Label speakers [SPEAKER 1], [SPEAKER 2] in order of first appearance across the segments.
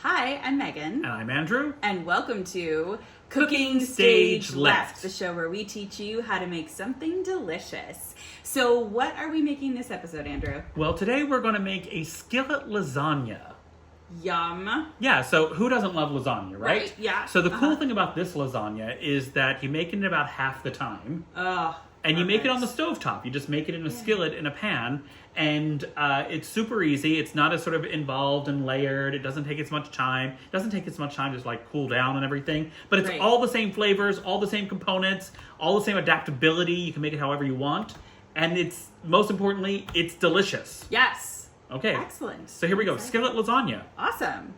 [SPEAKER 1] Hi, I'm Megan.
[SPEAKER 2] And I'm Andrew.
[SPEAKER 1] And welcome to Cooking Stage Left, the show where we teach you how to make something delicious. So what are we making this episode, Andrew?
[SPEAKER 2] Well, today we're going to make a skillet lasagna.
[SPEAKER 1] Yum.
[SPEAKER 2] Yeah, so who doesn't love lasagna, right?
[SPEAKER 1] Yeah.
[SPEAKER 2] So the cool thing about this lasagna is that you make it in about half the time. And you make it on the stovetop. You just make it in a skillet in a pan. And it's super easy. It's not as sort of involved and layered. It doesn't take as much time. It doesn't take as much time to like cool down and everything. But it's all the same flavors, all the same components, all the same adaptability. You can make it however you want. And it's, most importantly, it's delicious.
[SPEAKER 1] Yes.
[SPEAKER 2] Okay.
[SPEAKER 1] Excellent.
[SPEAKER 2] So here we go. Skillet lasagna.
[SPEAKER 1] Awesome.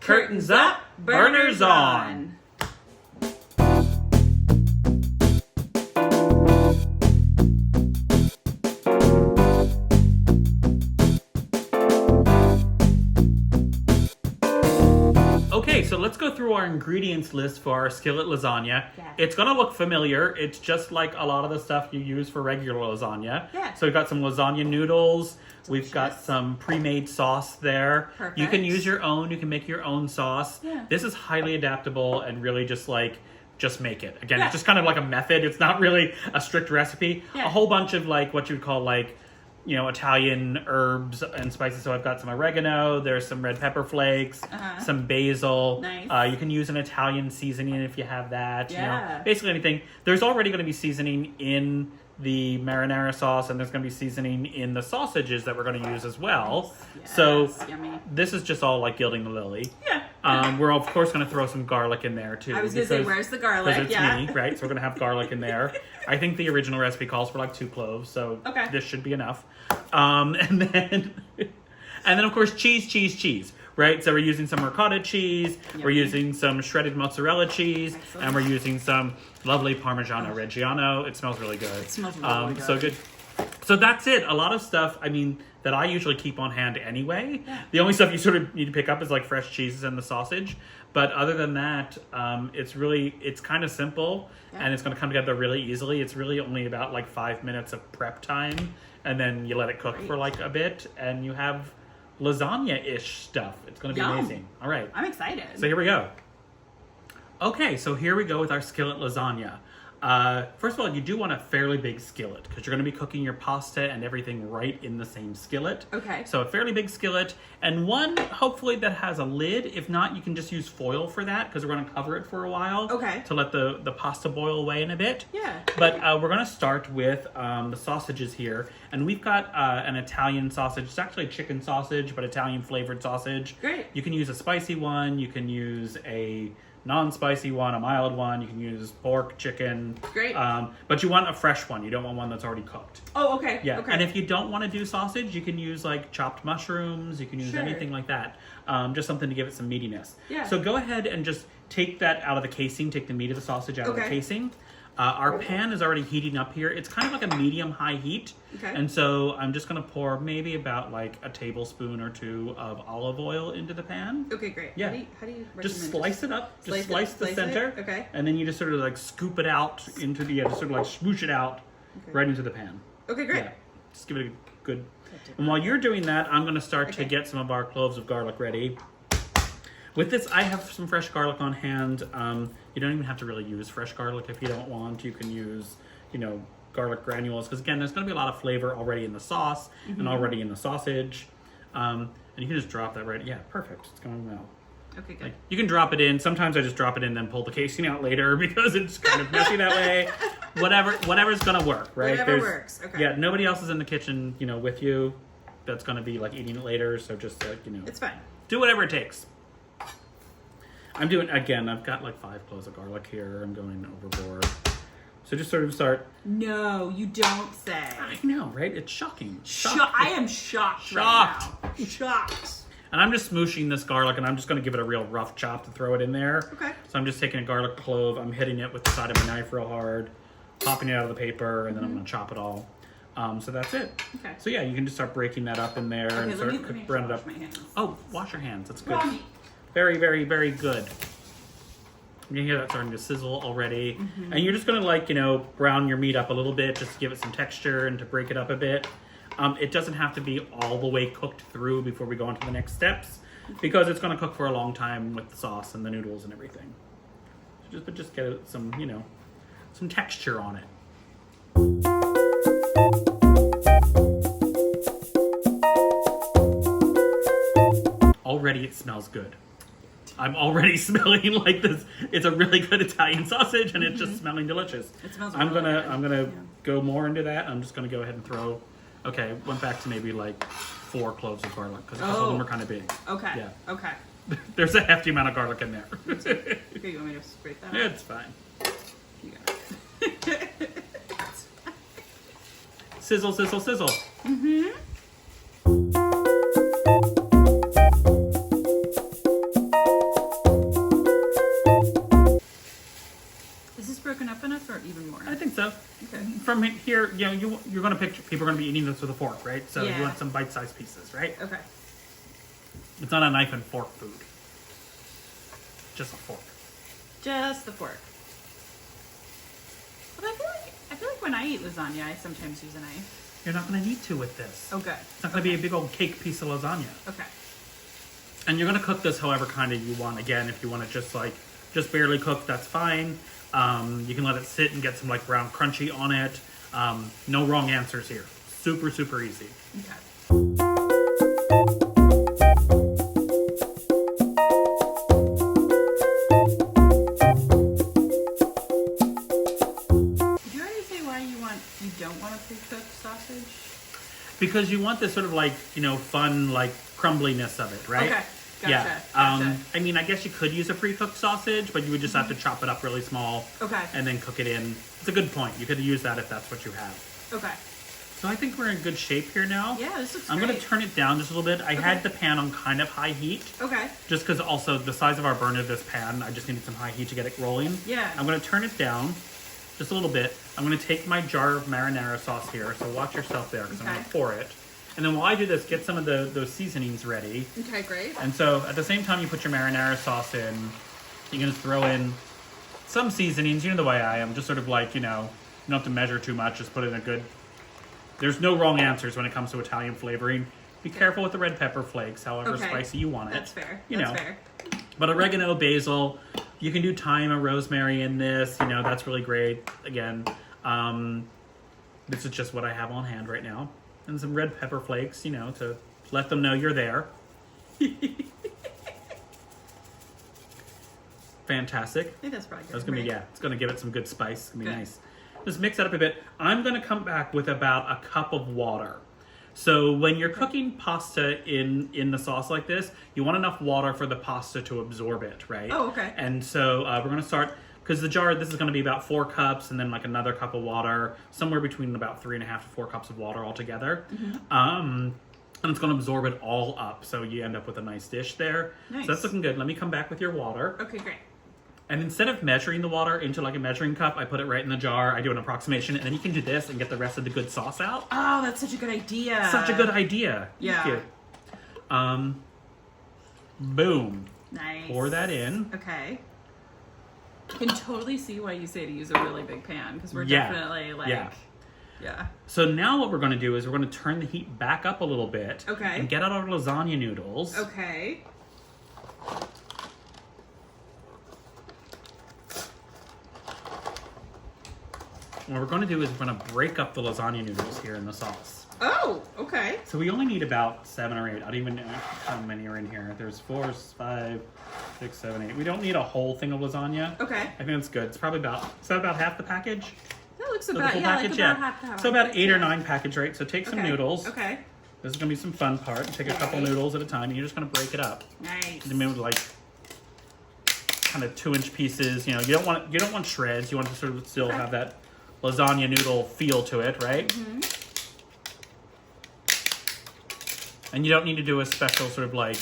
[SPEAKER 2] Curtains up, burners on. Okay, so let's go through our ingredients list for our skillet lasagna.
[SPEAKER 1] Yeah.
[SPEAKER 2] It's going to look familiar. It's just like a lot of the stuff you use for regular lasagna.
[SPEAKER 1] Yeah.
[SPEAKER 2] So we've got some lasagna noodles.
[SPEAKER 1] Delicious.
[SPEAKER 2] We've got some pre-made sauce there.
[SPEAKER 1] Perfect.
[SPEAKER 2] You can use your own. You can make your own sauce.
[SPEAKER 1] Yeah.
[SPEAKER 2] This is highly adaptable and really just make it. Again, it's just kind of like a method. It's not really a strict recipe.
[SPEAKER 1] Yeah.
[SPEAKER 2] A whole bunch of like what you would call like, you know, Italian herbs and spices. So I've got some oregano, there's some red pepper flakes, some basil.
[SPEAKER 1] Nice.
[SPEAKER 2] You can use an Italian seasoning if you have that.
[SPEAKER 1] Yeah.
[SPEAKER 2] You know, basically anything. There's already going to be seasoning in the marinara sauce, and there's going to be seasoning in the sausages that we're going to use as well.
[SPEAKER 1] Yes.
[SPEAKER 2] So
[SPEAKER 1] Yummy.
[SPEAKER 2] this is just all like gilding the lily.
[SPEAKER 1] Yeah.
[SPEAKER 2] We're of course going to throw some garlic in there too.
[SPEAKER 1] I was going to say, where's the garlic?
[SPEAKER 2] Because it's me, right? So we're going to have garlic in there. I think the original recipe calls for like 2 cloves, so this should be enough. And then of course cheese, right? So we're using some ricotta cheese, we're using some shredded mozzarella cheese, and we're using some lovely Parmigiano Reggiano. It smells really good.
[SPEAKER 1] It smells really good.
[SPEAKER 2] So good. So that's it. A lot of stuff, I mean, that I usually keep on hand anyway.
[SPEAKER 1] Yeah.
[SPEAKER 2] The only stuff you sort of need to pick up is like fresh cheeses and the sausage. But other than that, it's kind of simple and it's going to come together really easily. It's really only about like 5 minutes of prep time. And then you let it cook for like a bit and you have lasagna-ish stuff. It's going to be amazing. All right.
[SPEAKER 1] I'm excited.
[SPEAKER 2] So here we go. Okay, so here we go with our skillet lasagna. First of all, you do want a fairly big skillet because you're going to be cooking your pasta and everything right in the same skillet.
[SPEAKER 1] Okay.
[SPEAKER 2] So a fairly big skillet and one hopefully that has a lid. If not, you can just use foil for that because we're going to cover it for a while.
[SPEAKER 1] Okay.
[SPEAKER 2] To let the pasta boil away in a bit.
[SPEAKER 1] Yeah.
[SPEAKER 2] But we're going to start with the sausages here. And we've got an Italian sausage. It's actually chicken sausage, but Italian flavored sausage.
[SPEAKER 1] Great.
[SPEAKER 2] You can use a spicy one. You can use a non-spicy one, a mild one. You can use pork, chicken.
[SPEAKER 1] Great.
[SPEAKER 2] But you want a fresh one. You don't want one that's already cooked.
[SPEAKER 1] Oh, okay.
[SPEAKER 2] Yeah.
[SPEAKER 1] Okay.
[SPEAKER 2] And if you don't want to do sausage, you can use like chopped mushrooms. You can use anything like that. Just something to give it some meatiness.
[SPEAKER 1] Yeah.
[SPEAKER 2] So go ahead and just take that out of the casing. Take the meat of the sausage out of the casing. Our pan is already heating up here. It's kind of like a medium-high heat.
[SPEAKER 1] Okay.
[SPEAKER 2] And so I'm just going to pour maybe about like a tablespoon or 2 of olive oil into the pan.
[SPEAKER 1] Okay, great.
[SPEAKER 2] Yeah.
[SPEAKER 1] How do you
[SPEAKER 2] Just
[SPEAKER 1] recommend
[SPEAKER 2] slice it up. Just slice the
[SPEAKER 1] it?
[SPEAKER 2] center.
[SPEAKER 1] Okay.
[SPEAKER 2] And then you just sort of like scoop it out into the, just sort of like smoosh it out right into the pan.
[SPEAKER 1] Okay, great.
[SPEAKER 2] Yeah. Just give it a good... And while you're doing that, I'm going to start to get some of our cloves of garlic ready. With this, I have some fresh garlic on hand. You don't even have to really use fresh garlic if you don't want. You can use, you know, garlic granules. Because again, there's going to be a lot of flavor already in the sauce and already in the sausage. And you can just drop that right. Yeah, perfect. It's going well.
[SPEAKER 1] Okay, good.
[SPEAKER 2] Like, you can drop it in. Sometimes I just drop it in, then pull the casing out later because it's kind of messy that way. Whatever's going to work, right?
[SPEAKER 1] Whatever works. Okay.
[SPEAKER 2] Yeah, nobody else is in the kitchen, you know, with you. That's going to be like eating it later. So just like, you know,
[SPEAKER 1] It's fine.
[SPEAKER 2] do whatever it takes. I'm doing, again, I've got like 5 cloves of garlic here. I'm going overboard. So just sort of start.
[SPEAKER 1] No, you don't say.
[SPEAKER 2] I know, right? It's shocking.
[SPEAKER 1] I am shocked.
[SPEAKER 2] Shocked.
[SPEAKER 1] Right now. Shocked.
[SPEAKER 2] And I'm just smooshing this garlic, and I'm just going to give it a real rough chop to throw it in there.
[SPEAKER 1] Okay.
[SPEAKER 2] So I'm just taking a garlic clove. I'm hitting it with the side of my knife real hard, popping it out of the paper, and then I'm going to chop it all. So that's it.
[SPEAKER 1] Okay.
[SPEAKER 2] So yeah, you can just start breaking that up in there and start brown it up.
[SPEAKER 1] My hands.
[SPEAKER 2] Oh, wash your hands. That's good.
[SPEAKER 1] Wrong.
[SPEAKER 2] Very, very, very good. You can hear that starting to sizzle already. And you're just going to, like, you know, brown your meat up a little bit just to give it some texture and to break it up a bit. It doesn't have to be all the way cooked through before we go on to the next steps. because it's going to cook for a long time with the sauce and the noodles and everything. But just get some, you know, some texture on it. Already it smells good. I'm already smelling like this. It's a really good Italian sausage, and it's just smelling delicious.
[SPEAKER 1] It smells.
[SPEAKER 2] I'm gonna go more into that. I'm just gonna go ahead and throw. Okay, went back to maybe like 4 cloves of garlic because a couple of them are kind of big.
[SPEAKER 1] Okay.
[SPEAKER 2] Yeah.
[SPEAKER 1] Okay.
[SPEAKER 2] There's a hefty amount of garlic in there.
[SPEAKER 1] Okay, you want me to scrape that?
[SPEAKER 2] Yeah, it's fine.
[SPEAKER 1] You got it.
[SPEAKER 2] Sizzle, sizzle, sizzle.
[SPEAKER 1] Mm-hmm. Is this broken up enough or even more?
[SPEAKER 2] I think so.
[SPEAKER 1] Okay.
[SPEAKER 2] From here, you know, you're going to picture people are going to be eating this with a fork, right? So
[SPEAKER 1] Yeah.
[SPEAKER 2] you want some bite-sized pieces, right?
[SPEAKER 1] Okay.
[SPEAKER 2] It's not a knife and fork food. Just a fork.
[SPEAKER 1] Just the fork. But I feel like when I eat lasagna, I sometimes use a knife.
[SPEAKER 2] You're not going to need to with this.
[SPEAKER 1] Oh, good.
[SPEAKER 2] It's not going to be a big old cake piece of lasagna.
[SPEAKER 1] Okay.
[SPEAKER 2] And you're going to cook this however kind of you want. Again, if you want to just barely cook, that's fine. You can let it sit and get some like brown crunchy on it. No wrong answers here. Super, super easy.
[SPEAKER 1] Okay. Did you already say why you don't want a pre-cooked sausage?
[SPEAKER 2] Because you want this sort of like, you know, fun, like crumbliness of it, right?
[SPEAKER 1] Okay. Gotcha.
[SPEAKER 2] Yeah.
[SPEAKER 1] Gotcha.
[SPEAKER 2] I mean, I guess you could use a pre-cooked sausage, but you would just have to chop it up really small.
[SPEAKER 1] Okay.
[SPEAKER 2] And then cook it in. It's a good point. You could use that if that's what you have.
[SPEAKER 1] Okay.
[SPEAKER 2] So I think we're in good shape here now.
[SPEAKER 1] Yeah, this looks
[SPEAKER 2] I'm
[SPEAKER 1] great.
[SPEAKER 2] going to turn it down just a little bit. I had the pan on kind of high heat.
[SPEAKER 1] Okay.
[SPEAKER 2] Just because also the size of our burner of this pan, I just needed some high heat to get it rolling.
[SPEAKER 1] Yeah.
[SPEAKER 2] I'm going to turn it down just a little bit. I'm going to take my jar of marinara sauce here. So watch yourself there because I'm going to pour it. And then while I do this, get some of those seasonings ready.
[SPEAKER 1] Okay, great.
[SPEAKER 2] And so at the same time you put your marinara sauce in, you're going to throw in some seasonings. You know the way I am. Just sort of like, you know, you don't have to measure too much. Just put in a good... There's no wrong answers when it comes to Italian flavoring. Be careful with the red pepper flakes, however spicy you want it.
[SPEAKER 1] That's fair.
[SPEAKER 2] That's fair. But oregano, basil, you can do thyme or rosemary in this. You know, that's really great. Again, this is just what I have on hand right now. And some red pepper flakes, you know, to let them know you're there. Fantastic.
[SPEAKER 1] I think that's probably good.
[SPEAKER 2] That's gonna be, it's gonna give it some good spice. It's gonna be nice. Just mix that up a bit. I'm gonna come back with about a cup of water. So when you're cooking pasta in the sauce like this, you want enough water for the pasta to absorb it, right?
[SPEAKER 1] Oh, okay.
[SPEAKER 2] And so we're gonna start, because the jar, this is gonna be about 4 cups and then like another cup of water, somewhere between about 3.5 to 4 cups of water altogether. And it's gonna absorb it all up. So you end up with a nice dish there.
[SPEAKER 1] Nice.
[SPEAKER 2] So that's looking good. Let me come back with your water.
[SPEAKER 1] Okay, great.
[SPEAKER 2] And instead of measuring the water into like a measuring cup, I put it right in the jar. I do an approximation, and then you can do this and get the rest of the good sauce out.
[SPEAKER 1] Oh, that's such a good idea.
[SPEAKER 2] Such a good idea.
[SPEAKER 1] Yeah.
[SPEAKER 2] Thank you. Boom.
[SPEAKER 1] Nice.
[SPEAKER 2] Pour that in.
[SPEAKER 1] Okay. I can totally see why you say to use a really big pan, because we're definitely like... Yeah.
[SPEAKER 2] So now what we're going to do is we're going to turn the heat back up a little bit.
[SPEAKER 1] Okay.
[SPEAKER 2] And get out our lasagna noodles.
[SPEAKER 1] Okay.
[SPEAKER 2] What we're going to do is we're going to break up the lasagna noodles here in the sauce.
[SPEAKER 1] Oh, okay.
[SPEAKER 2] So we only need about 7 or 8. I don't even know how many are in here. There's 4, 5, 6, 7, 8. We don't need a whole thing of lasagna.
[SPEAKER 1] Okay.
[SPEAKER 2] I think that's good. It's probably about, is that about half the package?
[SPEAKER 1] That looks
[SPEAKER 2] So
[SPEAKER 1] about,
[SPEAKER 2] the full
[SPEAKER 1] yeah,
[SPEAKER 2] package,
[SPEAKER 1] like
[SPEAKER 2] yeah.
[SPEAKER 1] about half the package.
[SPEAKER 2] So about 8 or 9 package, right? So take some noodles.
[SPEAKER 1] Okay.
[SPEAKER 2] This is going to be some fun part. Take a couple noodles at a time, and you're just going to break it up.
[SPEAKER 1] Nice.
[SPEAKER 2] And maybe like kind of 2-inch pieces. You know, you don't want shreds. You want to sort of still have that lasagna noodle feel to it, right?
[SPEAKER 1] Mm-hmm.
[SPEAKER 2] And you don't need to do a special sort of like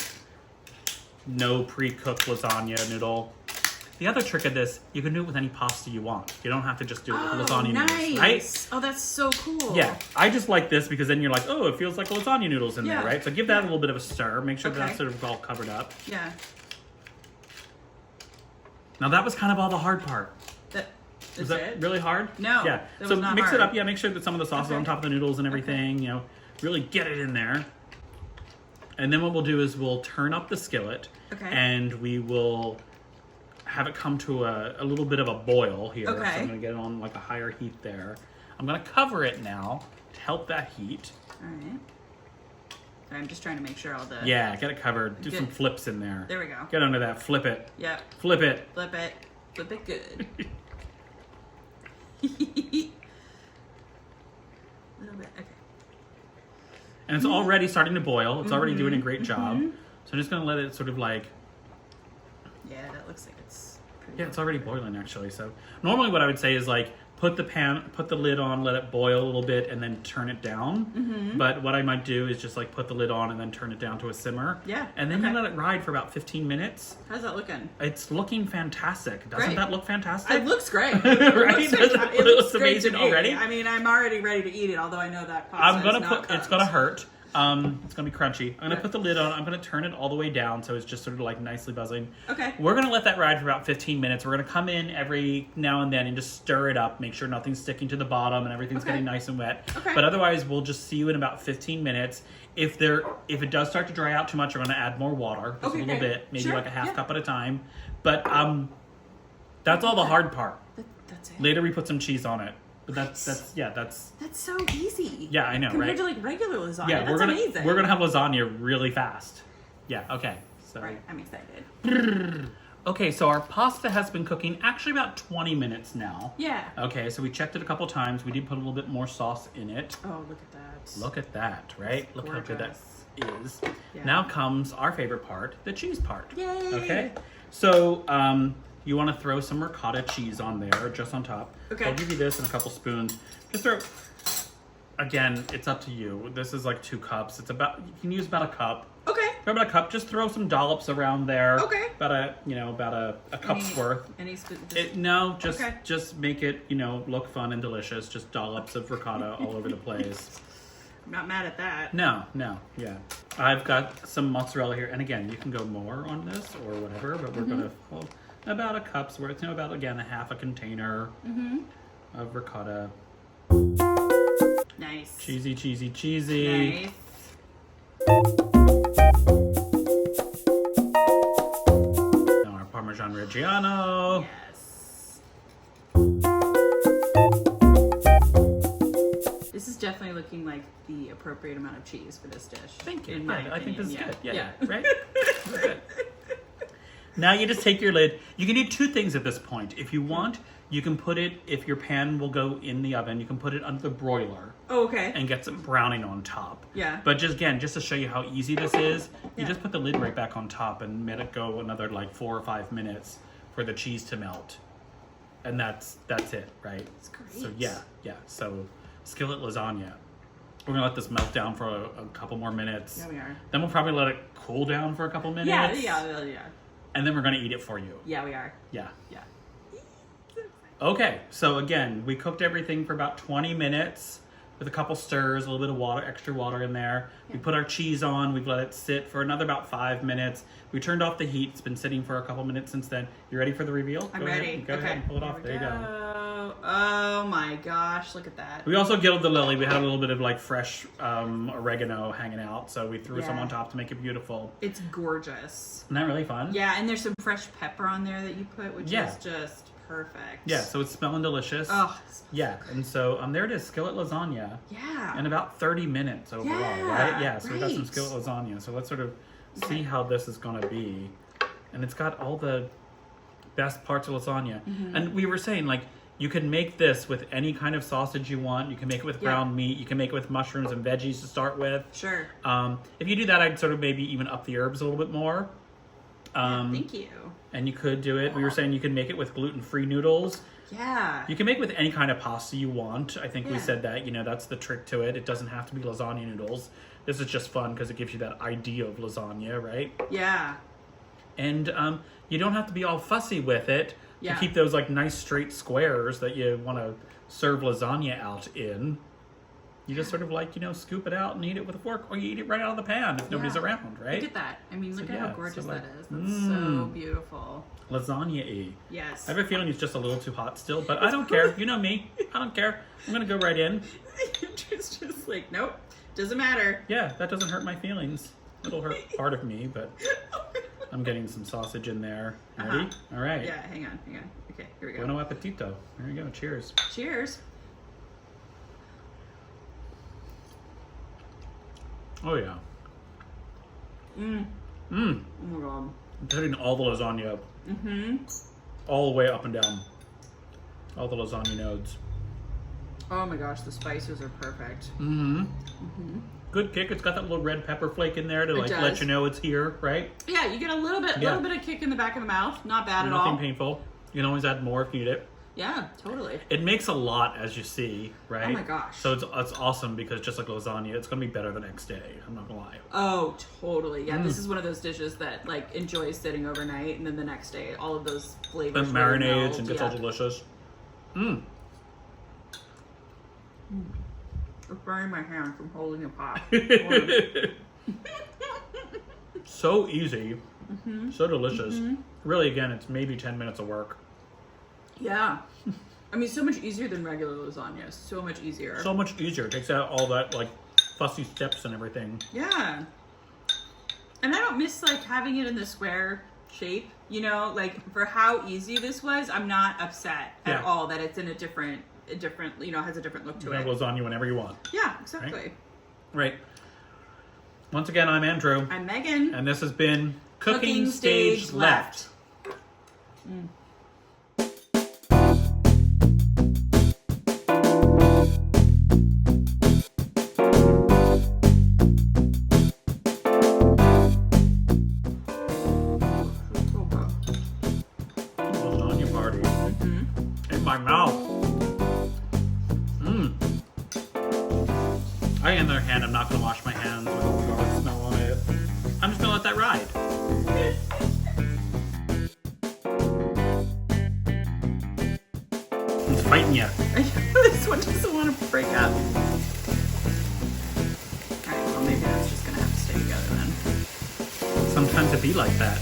[SPEAKER 2] no pre-cooked lasagna noodle. The other trick of this, you can do it with any pasta you want. You don't have to just do it with lasagna noodles, right?
[SPEAKER 1] Oh, that's so cool.
[SPEAKER 2] Yeah, I just like this because then you're like, oh, it feels like lasagna noodles in there, right? So give that a little bit of a stir. Make sure that's sort of all covered up.
[SPEAKER 1] Yeah.
[SPEAKER 2] Now that was kind of all the hard part. Was that
[SPEAKER 1] it?
[SPEAKER 2] really hard?
[SPEAKER 1] No.
[SPEAKER 2] Yeah.
[SPEAKER 1] That
[SPEAKER 2] So
[SPEAKER 1] was not
[SPEAKER 2] mix
[SPEAKER 1] hard.
[SPEAKER 2] it up. Yeah, make sure that some of the sauce is on top of the noodles and everything. You know, really get it in there. And then what we'll do is we'll turn up the skillet.
[SPEAKER 1] Okay.
[SPEAKER 2] And we will have it come to a little bit of a boil here.
[SPEAKER 1] Okay.
[SPEAKER 2] So I'm going to get it on like a higher heat there. I'm going to cover it now to help that heat.
[SPEAKER 1] All right. I'm just trying to make sure all the...
[SPEAKER 2] Yeah, get it covered. Do some flips in there.
[SPEAKER 1] There we go.
[SPEAKER 2] Get under that. Flip it.
[SPEAKER 1] Yeah.
[SPEAKER 2] Flip it.
[SPEAKER 1] Flip it. Flip it good. A little bit. Okay.
[SPEAKER 2] And it's already starting to boil. It's already doing a great job. So I'm just going to let it sort of like...
[SPEAKER 1] Yeah, that looks like it's pretty...
[SPEAKER 2] Yeah, it's already boiling actually. So normally what I would say is like put the lid on, let it boil a little bit, and then turn it down. But what I might do is just like put the lid on and then turn it down to a simmer.
[SPEAKER 1] Yeah.
[SPEAKER 2] And then you let it ride for about 15 minutes.
[SPEAKER 1] How's that looking?
[SPEAKER 2] It's looking fantastic. Doesn't that look fantastic?
[SPEAKER 1] It looks great.
[SPEAKER 2] Right?
[SPEAKER 1] It looks
[SPEAKER 2] amazing already.
[SPEAKER 1] I mean, I'm already ready to eat it, although I know that pasta
[SPEAKER 2] I'm gonna
[SPEAKER 1] is not
[SPEAKER 2] put.
[SPEAKER 1] cooked.
[SPEAKER 2] It's gonna hurt. It's gonna be crunchy. I'm gonna put the lid on. I'm gonna turn it all the way down so it's just sort of like nicely buzzing.
[SPEAKER 1] Okay.
[SPEAKER 2] We're gonna let that ride for about 15 minutes. We're gonna come in every now and then and just stir it up, make sure nothing's sticking to the bottom and everything's getting nice and wet.
[SPEAKER 1] Okay.
[SPEAKER 2] But otherwise, we'll just see you in about 15 minutes. If it does start to dry out too much, we're gonna add more water, just a little bit, maybe like a half cup at a time. But that's all the hard part.
[SPEAKER 1] That's it.
[SPEAKER 2] Later, we put some cheese on it. But that's
[SPEAKER 1] so easy.
[SPEAKER 2] Yeah, I know,
[SPEAKER 1] compared
[SPEAKER 2] right?
[SPEAKER 1] to like regular lasagna.
[SPEAKER 2] Yeah,
[SPEAKER 1] that's amazing.
[SPEAKER 2] We're gonna have lasagna really fast. Yeah, okay. So
[SPEAKER 1] Right, I'm excited.
[SPEAKER 2] Okay, so our pasta has been cooking actually about 20 minutes now.
[SPEAKER 1] Yeah.
[SPEAKER 2] Okay, so we checked it a couple times. We did put a little bit more sauce in it.
[SPEAKER 1] Oh, look at that.
[SPEAKER 2] Look at that, right?
[SPEAKER 1] It's
[SPEAKER 2] Look how good that
[SPEAKER 1] gorgeous.
[SPEAKER 2] is.
[SPEAKER 1] Yeah.
[SPEAKER 2] Now comes our favorite part, the cheese part.
[SPEAKER 1] Yay!
[SPEAKER 2] Okay, so you want to throw some ricotta cheese on there, just on top.
[SPEAKER 1] Okay.
[SPEAKER 2] I'll give you this and a couple spoons. Just throw. Again, it's up to you. This is like 2 cups. You can use about a cup.
[SPEAKER 1] Okay.
[SPEAKER 2] Throw about a cup. Just throw some dollops around there.
[SPEAKER 1] Okay.
[SPEAKER 2] About a cup's worth.
[SPEAKER 1] Any spoon?
[SPEAKER 2] Just make it look fun and delicious. Just dollops of ricotta all over the place.
[SPEAKER 1] I'm not mad at that.
[SPEAKER 2] No, yeah. I've got some mozzarella here, and again, you can go more on this or whatever, but we're gonna about a cup's worth. About again a half a container of ricotta.
[SPEAKER 1] Nice.
[SPEAKER 2] Cheesy.
[SPEAKER 1] Nice.
[SPEAKER 2] Now our Parmesan Reggiano.
[SPEAKER 1] Yes. This is definitely looking like the appropriate amount of cheese for this dish.
[SPEAKER 2] Thank you.
[SPEAKER 1] In my
[SPEAKER 2] I think this is
[SPEAKER 1] opinion,
[SPEAKER 2] good. Yeah.
[SPEAKER 1] yeah.
[SPEAKER 2] Right? Good. Now you just take your lid. You can do 2 things at this point. If you want, you can put it, if your pan will go in the oven, you can put it under the broiler.
[SPEAKER 1] Oh, okay.
[SPEAKER 2] And get some browning on top.
[SPEAKER 1] Yeah.
[SPEAKER 2] But just to show you how easy this is, you
[SPEAKER 1] Yeah.
[SPEAKER 2] just put the lid right back on top and let it go another like 4 or 5 minutes for the cheese to melt. And that's it, right?
[SPEAKER 1] That's great.
[SPEAKER 2] So yeah. So skillet lasagna. We're gonna let this melt down for a couple more minutes.
[SPEAKER 1] Yeah, we are.
[SPEAKER 2] Then we'll probably let it cool down for a couple minutes.
[SPEAKER 1] Yeah.
[SPEAKER 2] And then we're gonna eat it for you.
[SPEAKER 1] Yeah, we are.
[SPEAKER 2] Yeah.
[SPEAKER 1] Yeah.
[SPEAKER 2] Okay, so again, we cooked everything for about 20 minutes with a couple stirs, a little bit of water, extra water in there.
[SPEAKER 1] Yeah.
[SPEAKER 2] We put our cheese on, we've let it sit for another about 5 minutes. We turned off the heat, it's been sitting for a couple minutes since then. You ready for the reveal?
[SPEAKER 1] I'm
[SPEAKER 2] Go
[SPEAKER 1] ready.
[SPEAKER 2] Ahead, go ahead and pull it off, there you go.
[SPEAKER 1] Oh my gosh, look at that.
[SPEAKER 2] We also gilded the lily, we had a little bit of like fresh oregano hanging out, so we threw some on top to make it beautiful.
[SPEAKER 1] It's gorgeous.
[SPEAKER 2] Isn't that really fun?
[SPEAKER 1] Yeah, and there's some fresh pepper on there that you put, which is just perfect.
[SPEAKER 2] Yeah, so it's smelling delicious.
[SPEAKER 1] Oh.
[SPEAKER 2] Yeah, and so there it is, skillet lasagna.
[SPEAKER 1] Yeah.
[SPEAKER 2] In about 30 minutes overall, right? Yeah, so we got some skillet lasagna. So let's sort of see how this is going to be. And it's got all the best parts of lasagna. And we were saying, like, you can make this with any kind of sausage you want. You can make it with ground meat. You can make it with mushrooms and veggies to start with.
[SPEAKER 1] Sure.
[SPEAKER 2] If you do that, I'd sort of maybe even up the herbs a little bit more.
[SPEAKER 1] Thank you.
[SPEAKER 2] And you could do it. We were saying you can make it with gluten-free noodles.
[SPEAKER 1] Yeah.
[SPEAKER 2] You can make it with any kind of pasta you want. I think we said that, that's the trick to it. It doesn't have to be lasagna noodles. This is just fun because it gives you that idea of lasagna, right?
[SPEAKER 1] Yeah.
[SPEAKER 2] And you don't have to be all fussy with it to keep those like nice straight squares that you want to serve lasagna out in. You just sort of like, scoop it out and eat it with a fork, or you eat it right out of the pan if nobody's around, right?
[SPEAKER 1] Look at that. I mean, look at how gorgeous that is. That's
[SPEAKER 2] Mm.
[SPEAKER 1] so beautiful.
[SPEAKER 2] Lasagna-y.
[SPEAKER 1] Yes.
[SPEAKER 2] I have a feeling it's just a little too hot still, but I don't care. You know me. I don't care. I'm going to go right in.
[SPEAKER 1] just like, nope. Doesn't matter.
[SPEAKER 2] Yeah, that doesn't hurt my feelings. It'll hurt part of me, but I'm getting some sausage in there. Ready? All right.
[SPEAKER 1] Yeah, hang on. Okay, here we go.
[SPEAKER 2] Buon appetito. There you go. Cheers.
[SPEAKER 1] Cheers.
[SPEAKER 2] Oh, yeah.
[SPEAKER 1] Oh my god.
[SPEAKER 2] I'm hitting all the lasagna. All the way up and down. All the lasagna nodes.
[SPEAKER 1] Oh my gosh, the spices are perfect.
[SPEAKER 2] Good kick. It's got that little red pepper flake in there to
[SPEAKER 1] It does.
[SPEAKER 2] let you know it's here, right?
[SPEAKER 1] Yeah, you get a little bit of kick in the back of the mouth. Not bad at all.
[SPEAKER 2] Nothing painful. You can always add more if you need it.
[SPEAKER 1] Yeah, totally.
[SPEAKER 2] It makes a lot, as you see, right?
[SPEAKER 1] Oh my gosh.
[SPEAKER 2] So it's awesome because just like lasagna, it's going to be better the next day. I'm not going to lie.
[SPEAKER 1] Oh, totally. Yeah, this is one of those dishes that like enjoys sitting overnight, and then the next day, all of those flavors
[SPEAKER 2] Then
[SPEAKER 1] really
[SPEAKER 2] marinades
[SPEAKER 1] meld.
[SPEAKER 2] and gets all delicious.
[SPEAKER 1] It's burning my hand from holding a pot.
[SPEAKER 2] So easy. So delicious. Really, again, it's maybe 10 minutes of work.
[SPEAKER 1] Yeah. I mean, so much easier than regular lasagna. So much easier.
[SPEAKER 2] So much easier. It takes out all that like fussy steps and everything.
[SPEAKER 1] Yeah. And I don't miss like having it in the square shape, you know, like for how easy this was, I'm not upset at all that it's in a different, you know, has a different look to
[SPEAKER 2] You
[SPEAKER 1] it.
[SPEAKER 2] can have lasagna whenever you want.
[SPEAKER 1] Yeah, exactly.
[SPEAKER 2] Right. Once again, I'm Andrew.
[SPEAKER 1] I'm Megan.
[SPEAKER 2] And this has been Cooking Stage Left. Lasagna party. In my mouth. I, on the other hand, I'm not going to wash my hands with all the garlic smell on it. I'm just going to let that ride. It's fighting you.
[SPEAKER 1] This one doesn't want to break up. Alright, well maybe that's just going to have to stay together then.
[SPEAKER 2] Sometimes it be like that.